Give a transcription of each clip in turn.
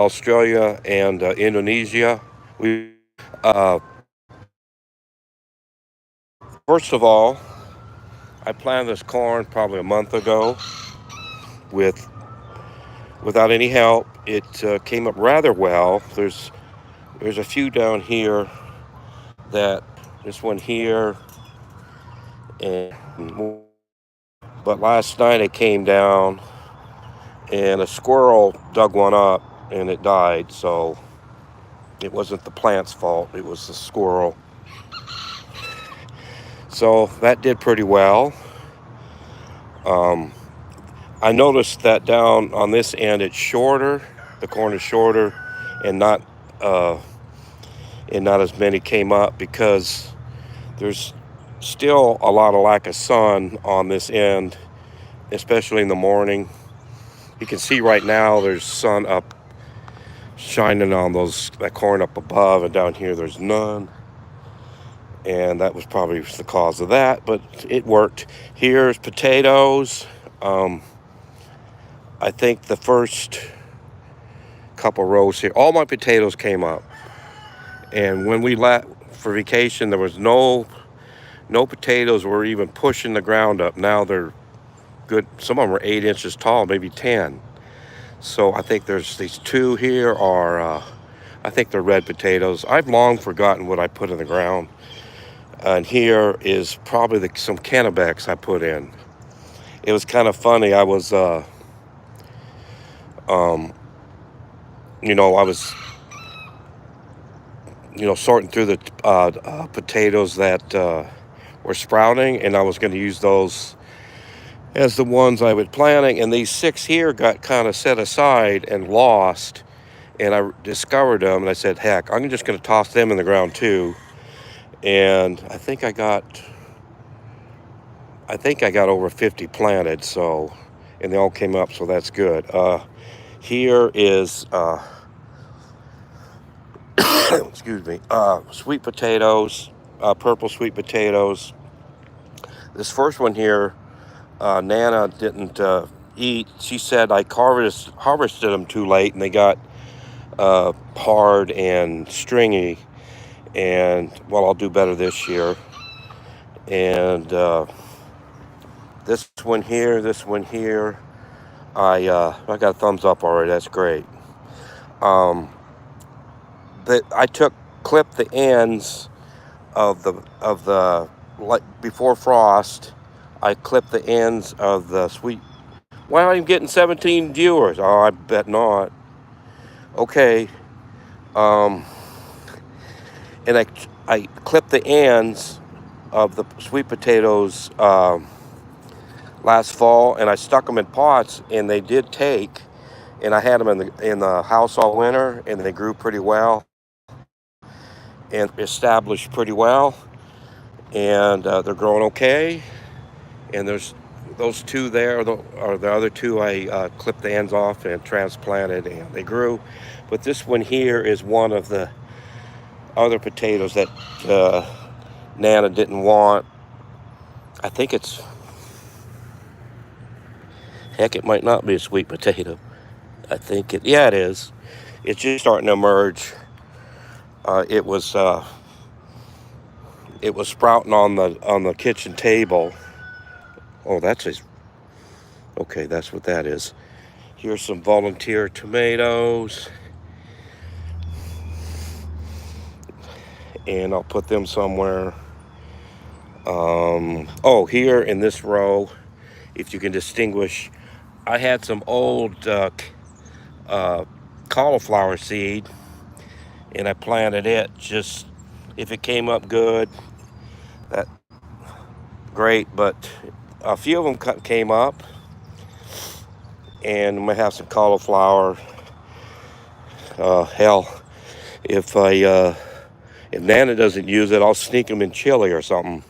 Australia and Indonesia. We uh, First of all, I planted this corn probably a month ago with without any help. It came up rather well. There's a few down here that this one here and but last night it came down and a squirrel dug one up and it died. So it wasn't the plant's fault. It was the squirrel. So that did pretty well. Um, I noticed that down on this end it's shorter. The corn is shorter, and uh, not as many came up because there's still a lot of lack of sun on this end, especially in the morning. You can see right now there's sun up shining on that corn up above, and down here there's none. And that was probably the cause of that, but it worked. Here's potatoes. Um, I think the first couple rows here, all my potatoes came up. And when we left for vacation, there was no potatoes were even pushing the ground up. Now they're good. Some of them are 8 inches tall, maybe 10. So I think there's these two here are, I think they're red potatoes. I've long forgotten what I put in the ground. And here is probably some Kennebecs I put in. It was kind of funny. I was, um, I was, sorting through the potatoes that were sprouting, and I was going to use those as the ones I was planting. And these 6 here got kind of set aside and lost. And I discovered them, and I said, heck, I'm just going to toss them in the ground too. And I think I got over 50 planted, so, and they all came up, so that's good. Here is, excuse me, sweet potatoes, purple sweet potatoes. This first one here, Nana didn't eat. She said I harvested them too late, and they got hard and stringy. And, well, I'll do better this year. And this one here, I got a thumbs up already. That's great. Um, I clipped the ends of the like before frost. I clipped the ends of the sweet. Why am I getting 17 viewers? Oh, I bet not. Okay. Um, and I clipped the ends of the sweet potatoes last fall, and I stuck them in pots, and they did take. And I had them in the house all winter, and they grew pretty well and established pretty well, and they're growing okay. And there's those two there, or the other two I clipped the ends off and transplanted, and they grew. But this one here is one of the other potatoes that Nana didn't want. I think heck, it might not be a sweet potato. Yeah, it is. It's just starting to emerge. It was sprouting on the kitchen table. Oh, okay. That's what that is. Here's some volunteer tomatoes, and I'll put them somewhere. Here in this row, if you can distinguish, I had some old cauliflower seed, and I planted it. Just if it came up good, that great. But a few of them came up, and I'm gonna have some cauliflower. Hell, if Nana doesn't use it, I'll sneak them in chili or something.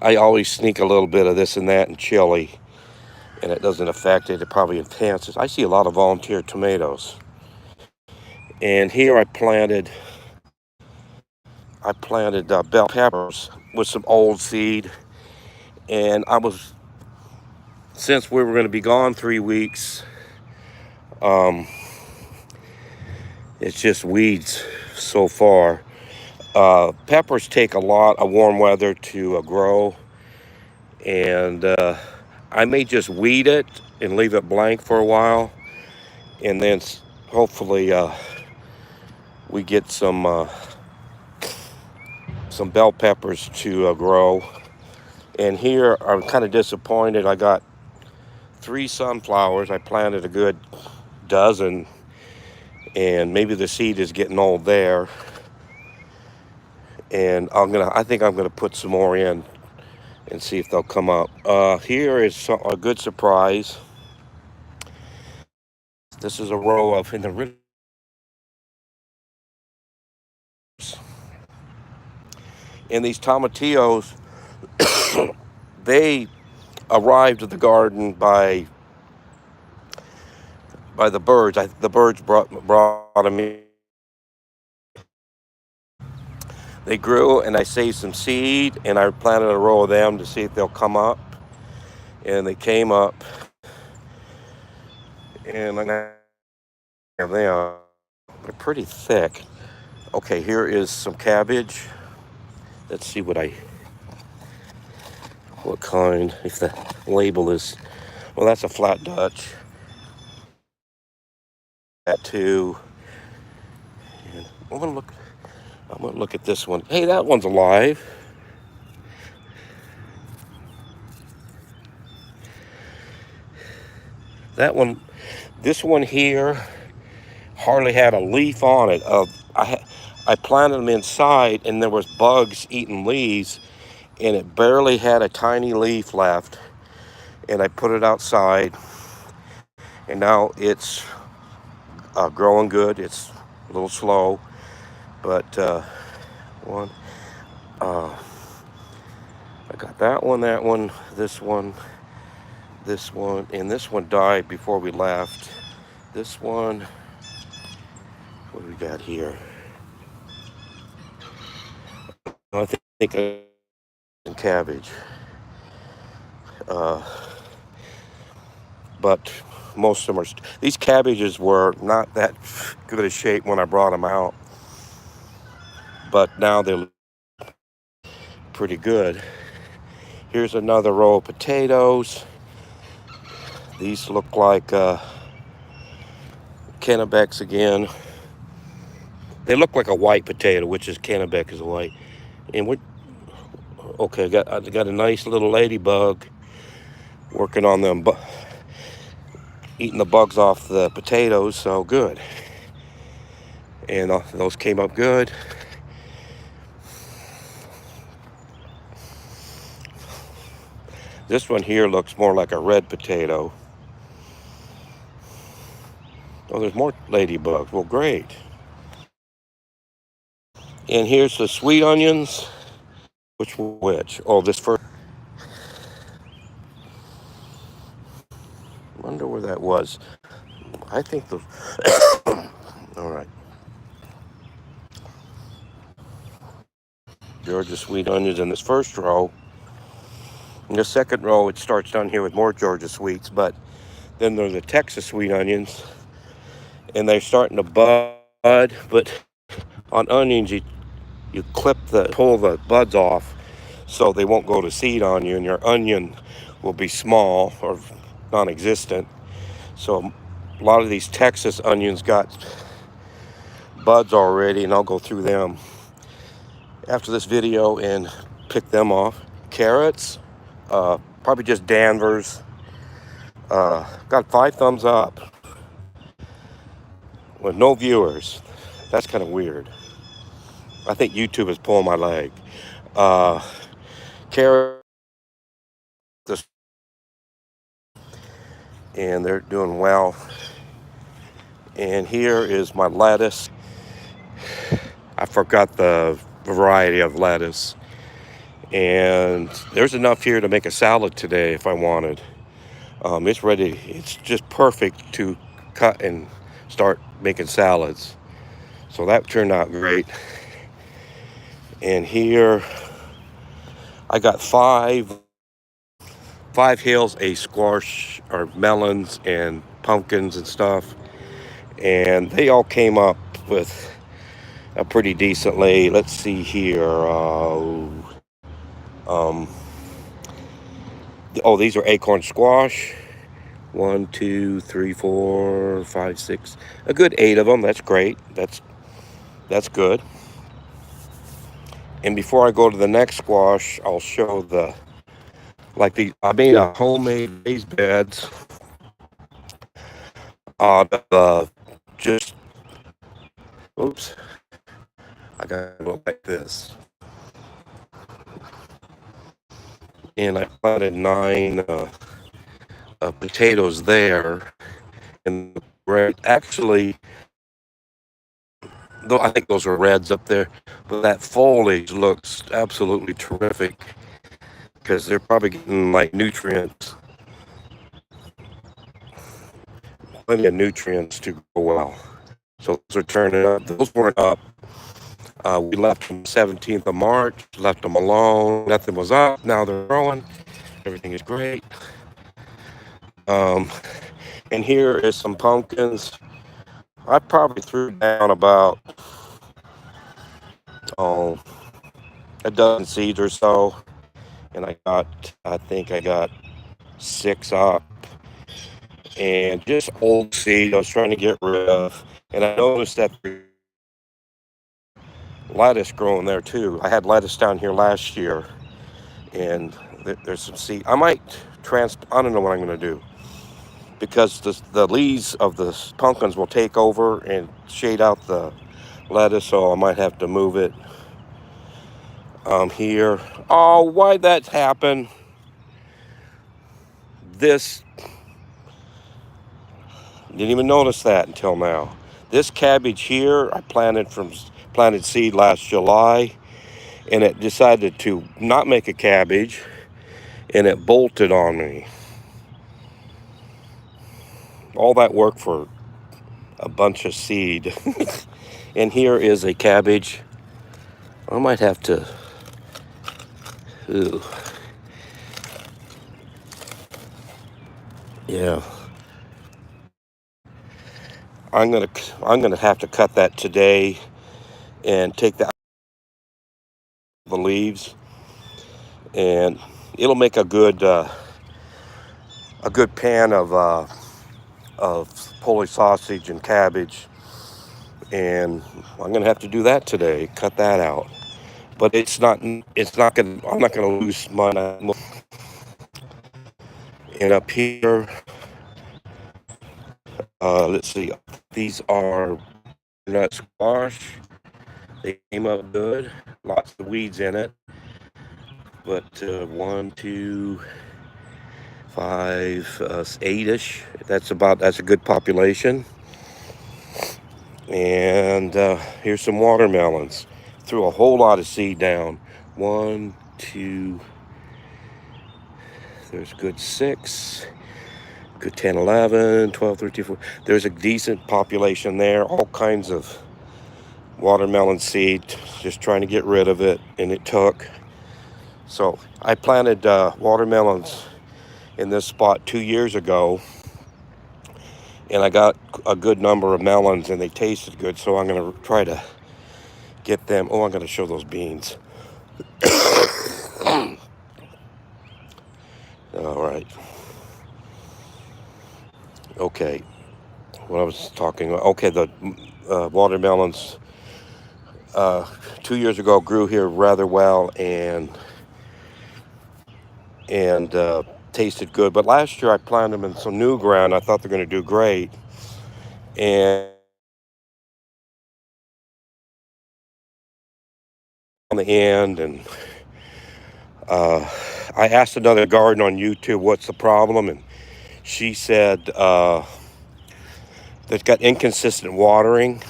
I always sneak a little bit of this and that in chili, and it doesn't affect it. It probably enhances. I see a lot of volunteer tomatoes. And here I planted bell peppers with some old seed. And since we were going to be gone 3 weeks, It's just weeds so far. Peppers take a lot of warm weather to grow, and I may just weed it and leave it blank for a while, and then hopefully we get some bell peppers to grow. And here I'm kind of disappointed. I got 3 sunflowers. I planted a good dozen, and maybe the seed is getting old there. And I think I'm gonna put some more in and see if they'll come up. Here is a good surprise. This is a row of in the and these tomatillos. They arrived at the garden by the birds. The birds brought them in. They grew, and I saved some seed, and I planted a row of them to see if they'll come up. And they came up, and I have them. They're pretty thick. Okay, here is some cabbage. Let's see what kind. If the label is, well, that's a flat Dutch. That too. And I'm gonna look at this one. Hey, that one's alive. That one, this one here, hardly had a leaf on it. I planted them inside, and there was bugs eating leaves, and it barely had a tiny leaf left. And I put it outside, and now it's growing good. It's a little slow, but one. I got that one, this one, and this one died before we left. This one, what do we got here? I think cabbage. But most of them these cabbages were not that good a shape when I brought them out, but now they're pretty good. Here's another row of potatoes. These look like Kennebecs again. They look like a white potato, which is Kennebec is white. And okay, I got a nice little ladybug working on them, eating the bugs off the potatoes, so good. And those came up good. This one here looks more like a red potato. Oh, there's more ladybugs. Well, great. And here's the sweet onions. Which? Oh, this first. Wonder where that was. I think the. All right. Georgia sweet onions in this first row. In the second row, it starts down here with more Georgia sweets, but then there's the Texas sweet onions, and they're starting to bud. But on onions, you pull the buds off, so they won't go to seed on you, and your onion will be small or non-existent. So a lot of these Texas onions got buds already, and I'll go through them after this video and pick them off. Carrots, probably just Danvers. Got 5 thumbs up with no viewers. That's kind of weird. I think YouTube is pulling my leg. Carrots, and they're doing well. And here is my lettuce. I forgot the variety of lettuce. And there's enough here to make a salad today if I wanted. It's ready. It's just perfect to cut and start making salads. So that turned out great. And here I got five hills of squash or melons and pumpkins and stuff. And they all came up with a pretty decently. Let's see here. Um, oh, these are acorn squash. 1, 2, 3, 4, 5, 6. A good 8 of them. That's great. That's good. And before I go to the next squash, I'll show I made a homemade raised beds out of just, oops, I got to go like this. And I planted 9 potatoes there. And actually, though I think those are reds up there, but that foliage looks absolutely terrific because they're probably getting like nutrients, plenty of nutrients to go well. So those are turning up. Those weren't up. We left them 17th of March, left them alone. Nothing was up. Now they're growing. Everything is great. And here is some pumpkins. I probably threw down about a dozen seeds or so. And I think I got 6 up. And just old seed I was trying to get rid of. And I noticed that lettuce growing there too. I had lettuce down here last year. And there's some seed. I might I don't know what I'm going to do. Because the leaves of the pumpkins will take over and shade out the lettuce. So I might have to move it here. Oh, why'd that happen? This, didn't even notice that until now. This cabbage here, I planted seed last July, and it decided to not make a cabbage, and it bolted on me. All that work for a bunch of seed. And here is a cabbage. I might have to, ooh. Yeah. I'm gonna have to cut that today and take the leaves, and it'll make a good pan of Polish sausage and cabbage, and I'm gonna have to do that today. Cut that out, but I'm not gonna lose money. And up here, let's see, these are nut squash. They came up good. Lots of weeds in it. But 1, 2, 5, 8-ish. That's a good population. And here's some watermelons. Threw a whole lot of seed down. 1, 2, there's good 6. Good 10, 11, 12, 13, 14. There's a decent population there. All kinds of watermelon seed. Just trying to get rid of it, and it took. So I planted watermelons in this spot 2 years ago, and I got a good number of melons, and they tasted good. So I'm going to try to get them. Oh, I'm going to show those beans. All right. Okay. What I was talking about. Okay, the watermelons 2 years ago grew here rather well and tasted good. But last year I planted them in some new ground. I thought they're going to do great. And on the end, and I asked another gardener on YouTube what's the problem, and she said they've got inconsistent watering.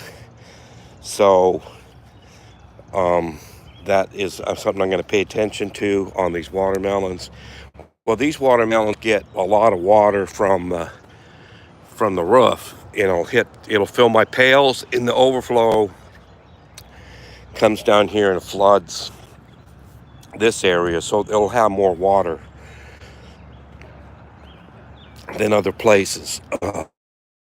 So that is something I'm going to pay attention to on these watermelons. Well, these watermelons get a lot of water from the roof. It'll fill my pails, and the overflow comes down here and floods this area, so it'll have more water than other places.